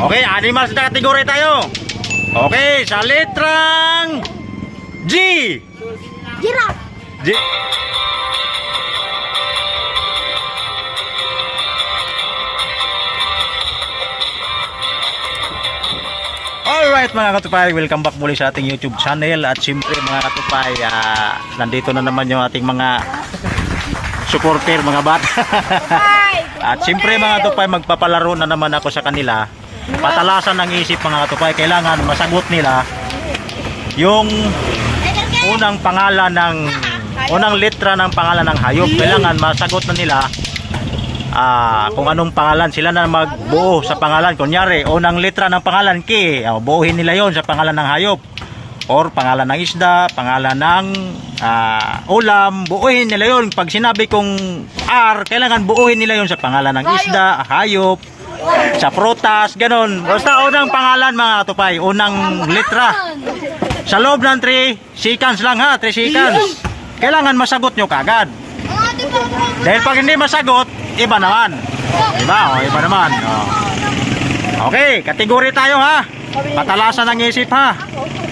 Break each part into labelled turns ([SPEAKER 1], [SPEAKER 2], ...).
[SPEAKER 1] Okay, animals na kategory tayo. Okay, sa letrang G.
[SPEAKER 2] Giraffe.
[SPEAKER 1] G. Alright mga katupay, welcome back muli sa ating YouTube channel. At siyempre mga katupay, nandito na naman yung ating mga supporter, mga bata. At siyempre mga katupay, magpapalaro na naman ako sa kanila. Patalasan ng isip mga katupay, kailangan masagot nila yung unang pangalan ng unang letra ng pangalan ng hayop. Kailangan masagot na nila kung anong pangalan. Sila na magbuo sa pangalan. Kunyari, unang letra ng pangalan K, buuhin nila yon sa pangalan ng hayop. Or pangalan ng isda, pangalan ng ulam, buuhin nila yon. Pag sinabi kong R, kailangan buuhin nila yon sa pangalan ng isda, hayop, sa prutas, ganon. Basta unang pangalan mga katupay, unang letra. Sa loob ng 3 seconds lang ha, 3 seconds. Kailangan masagot nyo kagad. Dahil pag hindi masagot, iba naman. Iba naman. Okay, kategory tayo ha. Patalasan ng isip ha.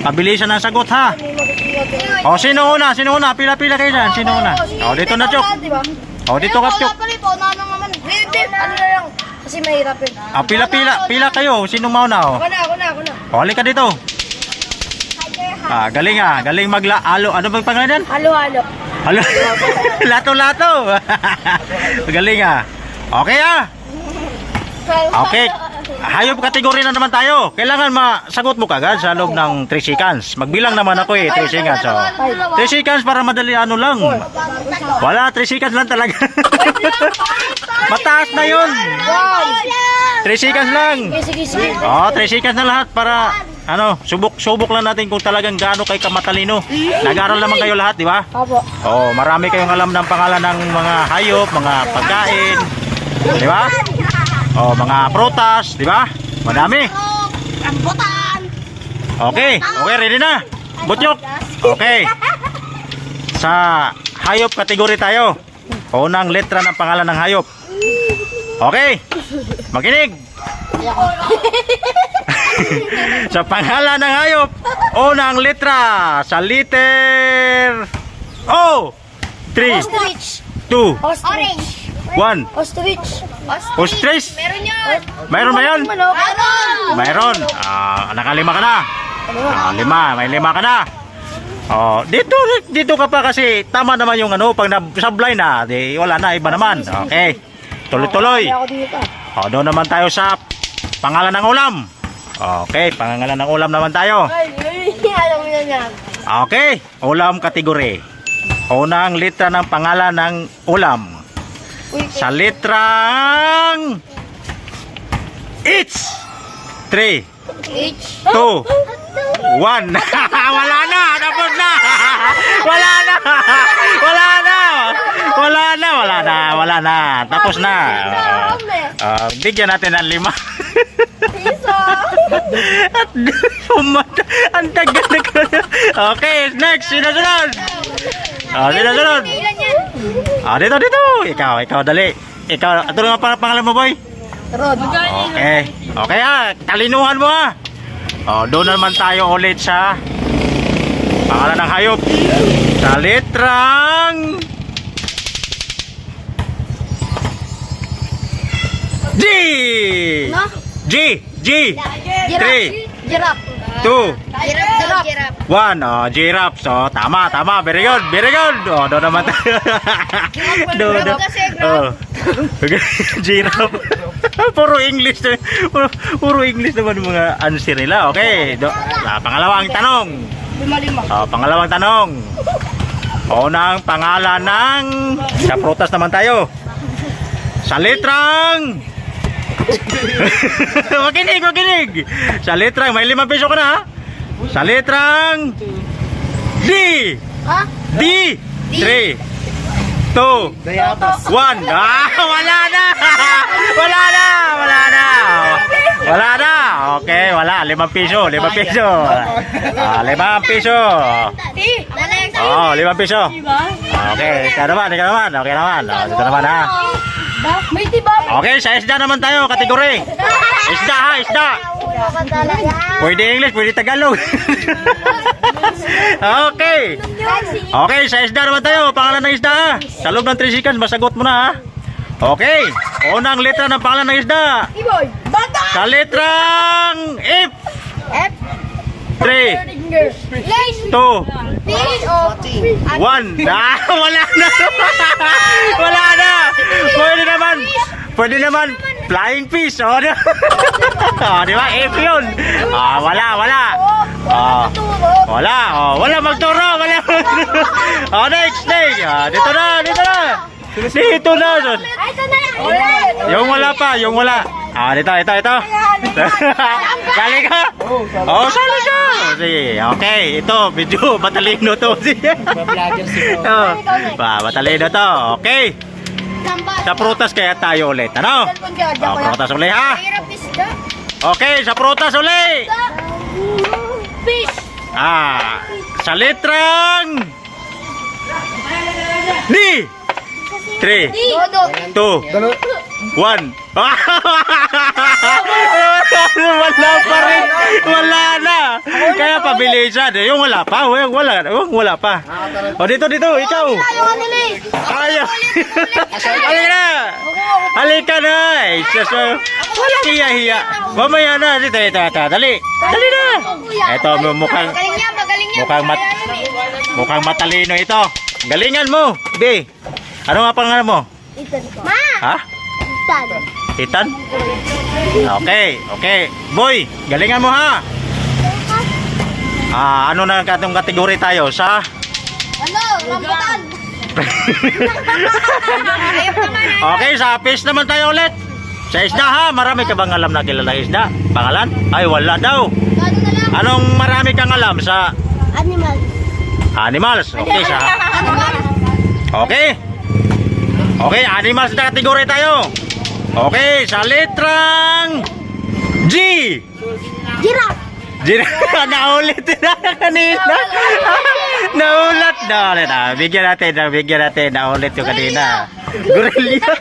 [SPEAKER 1] Pabilisan ng sagot ha. Sino una? Sino una? Pila-pila kayo dyan. Sino una? Dito na, Chok. Dito ka, Chok.
[SPEAKER 2] Ano na lang? Kasi mahirap yun.
[SPEAKER 1] Pila kayo. Sino mauna?
[SPEAKER 2] Ako na.
[SPEAKER 1] Halika dito. Galing ha. Galing magla-alo. Ano bang pangalan yan?
[SPEAKER 2] Halo-halo.
[SPEAKER 1] Halo. Lato-lato. Galing ha. Okay ha. Okay. Hayop kategory na naman tayo. Kailangan masagot mo kagad sa loob ng 3 seconds. Magbilang naman ako 3 seconds. 3 seconds para madali ano lang. Wala, 3 seconds lang talaga. Mataas na yun. 3 seconds lang. 3 seconds na lahat para subok lang natin kung talagang gaano kay kamatalino. Nag-aaral naman kayo lahat, di ba?
[SPEAKER 2] Opo.
[SPEAKER 1] Marami kayong alam ng pangalan ng mga hayop, mga pagkain. Di ba? Mga prutas, di ba? Madami.
[SPEAKER 2] Rambutan.
[SPEAKER 1] Okay, ready na. Butyok. Okay. Sa hayop kategory tayo. Unang letra ng pangalan ng hayop. Okay. Makinig. Sa pangalan ng hayop, unang letra sa letter O. 3,
[SPEAKER 2] Ostrich.
[SPEAKER 1] 2,
[SPEAKER 2] Orange.
[SPEAKER 1] 1.
[SPEAKER 2] Ostrich.
[SPEAKER 1] Ostrich.
[SPEAKER 2] Meron yan.
[SPEAKER 1] Mayroon ba yan?
[SPEAKER 2] Meron.
[SPEAKER 1] Mayroon. Nakalima ka na. May 5 ka na. Dito ka pa kasi tama naman yung pag sablay na, di wala na, iba naman. Okay. Tuloy-tuloy. Doon naman tayo sa pangalan ng ulam. Okay, pangalan ng ulam naman tayo.
[SPEAKER 2] Alam mo yan.
[SPEAKER 1] Okay, ulam kategory. Unang letra ng pangalan ng ulam. Sa letrang H. 3, 2, 1. Wala na, tapos na. Wala na. Tapos na. Bigyan natin ng 5. At ang tagal na ko. Okay, next. Sinasunod. Sinasunod. Dito. Ikaw, dali. Ikaw, ito nga pangalan mo, boy?
[SPEAKER 2] Rod.
[SPEAKER 1] Okay talinuhan mo ha. Doon naman tayo ulit sa pangalan ng hayop. Sa letrang G. G. 3,
[SPEAKER 2] Giraffe.
[SPEAKER 1] 2,
[SPEAKER 2] Giraffe.
[SPEAKER 1] 1. Giraffe. So, tama. Very good. Doon naman tayo. Giraffe. Puro English naman mga answer nila. Okay. Pangalawang tanong.
[SPEAKER 2] 5.
[SPEAKER 1] Pangalawang tanong. Unang pangalan ng sa prutas naman tayo. Sa letrang Makinig. Sa letrang, may 5 piso ka na ha. Sa letrang D. D. 3, 2, 1. Wala na. Okay, wala. 5 piso. 5 piso. 5 piso. 5 piso. Okay, ikaw naman. Okay naman. Dito naman ha.
[SPEAKER 2] May tiba.
[SPEAKER 1] Okay, sa isda naman tayo, kategory. Isda ha, isda. Pwede English, pwede Tagalog. Okay. Okay, sa isda naman tayo. Pangalan ng isda ha. Sa loob ng 3 seconds, masagot mo na ha. Okay. Unang letra ng pangalan ng isda.
[SPEAKER 2] Iboy. Bata.
[SPEAKER 1] Sa letrang F.
[SPEAKER 2] F.
[SPEAKER 1] 3,
[SPEAKER 2] Lace.
[SPEAKER 1] 2,
[SPEAKER 2] Fish. O.
[SPEAKER 1] 1. Ah, wala na. Wala na. Pwede naman. Flying fish. Oh, di ba? F yun. Ah, wala. Ah, wala magturo. Oh, next. Ah, dito na.
[SPEAKER 2] Ay, ito na.
[SPEAKER 1] Yung wala. Ah, dito. Sali ka. Oh, sali ka. Sige, okay. Ito, medyo matalino to. Oh, matalino to. Okay. Sa prutas kaya tayo ulit. Ano? Oh, prutas ulit ha. Okay, sa prutas ulit.
[SPEAKER 2] Fish.
[SPEAKER 1] Ah, sa letrang D. 3, 2, 1. Wala pa rin. Wala na. Kaya pabilisan. Yung wala pa. Wala pa. O dito, ikaw. Ayaw. Halika na. Walang hiya-hiya. Mamaya na. Dito. Dali na. Ito, mukhang matalino ito. Galingan mo, B. Ano nga pangalan mo?
[SPEAKER 2] Ma.
[SPEAKER 1] Ha? Ethan? Okay. Boy, galingan mo ha. Ano na katong kategory tayo sa?
[SPEAKER 2] Rambutan.
[SPEAKER 1] Okay, sa fish naman tayo ulit. Sa isda ha, marami ka bang alam na kilala isda? Pangalan? Ay, wala daw. Anong marami kang alam sa animals? Okay, sa Okay, animals na kategory tayo. Okay, sa letrang G.
[SPEAKER 2] Giraffe.
[SPEAKER 1] Naulit na kanina. Naulat na. Bigyan natin. Naulit yung kanina. Gorilla.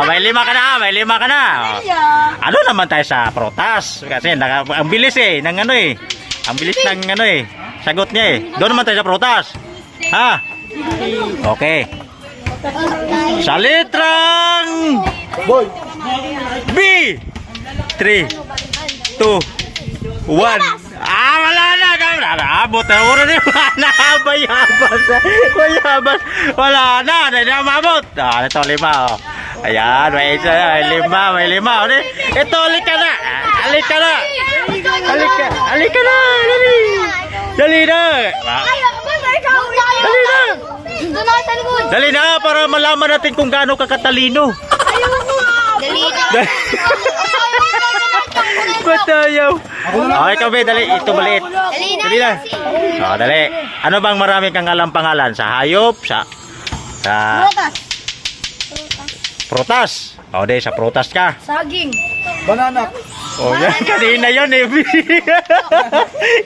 [SPEAKER 1] May 5 ka na. Ano naman tayo sa prutas? Kasi ang bilis ng ano eh. Ang bilis ng ano eh. Sagot niya eh. Doon naman tayo sa prutas. Ha? Okay. Sa letrang B. 3, 2, 1. Wala na. Abot na oras niya. Bayabas. Wala na. Namabot. Ito 5. Oh. Ayan. May 5. Ito, halika na. Dali na. Dali na para malaman natin kung gaano ka katalino. Batayaw. Okay, ikaw be, dali. Ito maliit. Dali na. Dali. Ano bang marami kang alam pangalan? Sa hayop? Sa prutas? Di, sa prutas ka.
[SPEAKER 2] Saging.
[SPEAKER 3] Banana.
[SPEAKER 1] Yan. Kanina yun eh.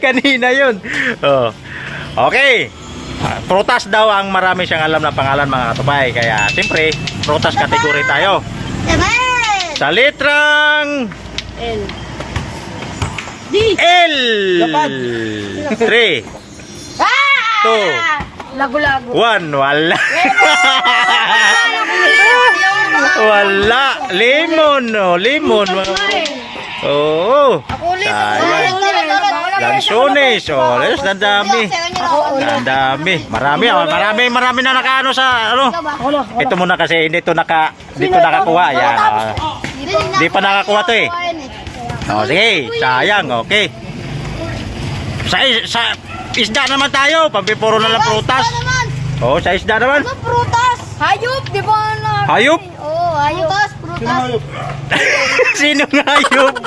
[SPEAKER 1] Kanina yun. Okay. Prutas daw ang marami siyang alam na pangalan mga katupay. Kaya siyempre, prutas kategory tayo. Sa letrang
[SPEAKER 2] L.
[SPEAKER 1] L. 3, 2,
[SPEAKER 2] Lago-lago.
[SPEAKER 1] 1. Wala. Lemon. Oo. Sayang. Lansones. Ang dami. Marami na nakaano sa ano. Ito muna kasi hindi ito nakakuha. Yan. Hindi pa nakakuha to eh. Sige, sayang. Okay. Sa isda naman tayo. Pampipuro na lang prutas. Sa isda naman.
[SPEAKER 2] Prutas. Hayop, di ba na?
[SPEAKER 1] Hayop?
[SPEAKER 2] Oo, hayop. Prutas.
[SPEAKER 1] Sino nga hayop?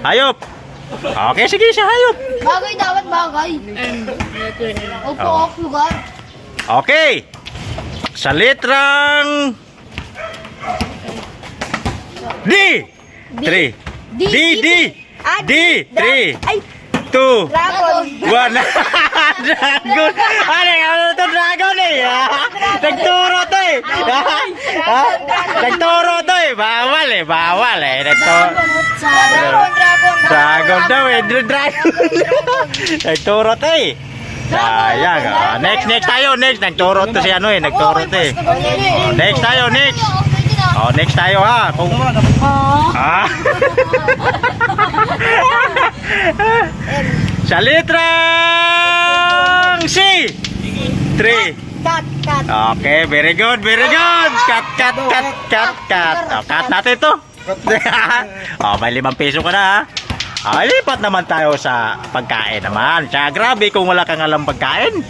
[SPEAKER 1] Hayop. Okay, sige siya hayop.
[SPEAKER 2] Bagay dapat bagay. Opo, lugar.
[SPEAKER 1] Okay. Sa letrang D. 3. D. 3.
[SPEAKER 2] Ay.
[SPEAKER 1] 2,
[SPEAKER 2] Dragon.
[SPEAKER 1] 1. Dragon. Ano to dragon eh? Nagturo to eh. Nagturo to eh. Bawal eh. Dragon daw eh. Dragon. Nagturo to eh. Sayang. Next tayo. Nagturo to si ano eh. Nagturo to eh. Next tayo. Next tayo ha. Kung sa litrang C. 3.
[SPEAKER 2] Cut.
[SPEAKER 1] Okay, very good. Cut. Cut natin to. May 5 piso ka na ha. Lipat naman tayo sa pagkain naman. Tsaka grabe kung wala kang alam pagkain.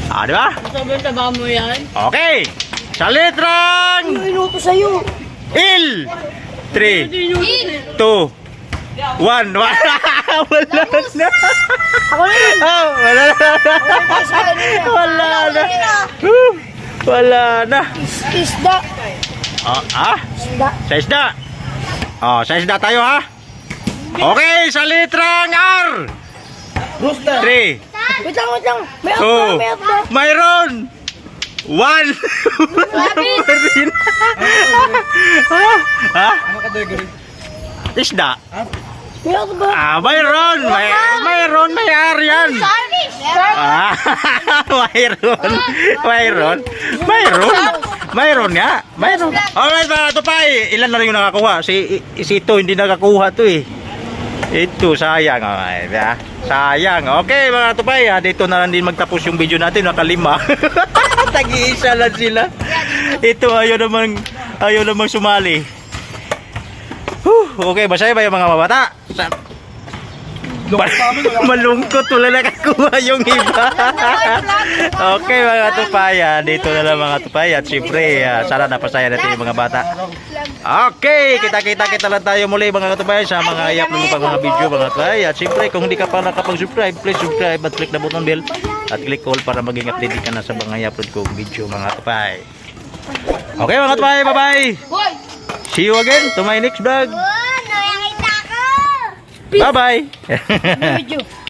[SPEAKER 1] Di ba?
[SPEAKER 3] Sabihin taba mo yan.
[SPEAKER 1] Okay. Sa litrang
[SPEAKER 2] Minuto sa'yo.
[SPEAKER 1] Il. 3, 2, 1. Wala na.
[SPEAKER 2] Ako na yun.
[SPEAKER 1] Wala na.
[SPEAKER 2] Isda.
[SPEAKER 1] Sa isda. Sa isda tayo ha. Okay, sa litrang R. 3,
[SPEAKER 2] Wait lang. May
[SPEAKER 1] 2, mayroon. 1. Isda.
[SPEAKER 2] Meron ba?
[SPEAKER 1] Mayroon. May R yan. Mayroon nga. Alright mga tupay, ilan na rin yung nakakuha? Si Ito hindi nakakuha to eh. Ito sayang. Sayang. Okay mga tupay, dito na lang din magtapos yung video natin. Nakalima. Tag-iisa lang sila. Ito ayaw namang sumali. Okay, masaya ba yung mga mabata? Malungkot, wala nakakuha yung iba. Okay mga tupaya, dito na lang mga tupaya. At syempre, sana napasaya natin yung mga bata. Okay, kita lang tayo muli mga tupaya sa mga i-upload pang mga video mga tupaya. At syempre, kung hindi ka pa nakapag-subscribe, please subscribe at click the button bell. At click all para maging updated ka na sa mga i-upload kong video mga tupaya. Okay mga tupaya, bye-bye! See you again to my next vlog. Bye-bye!
[SPEAKER 2] Video.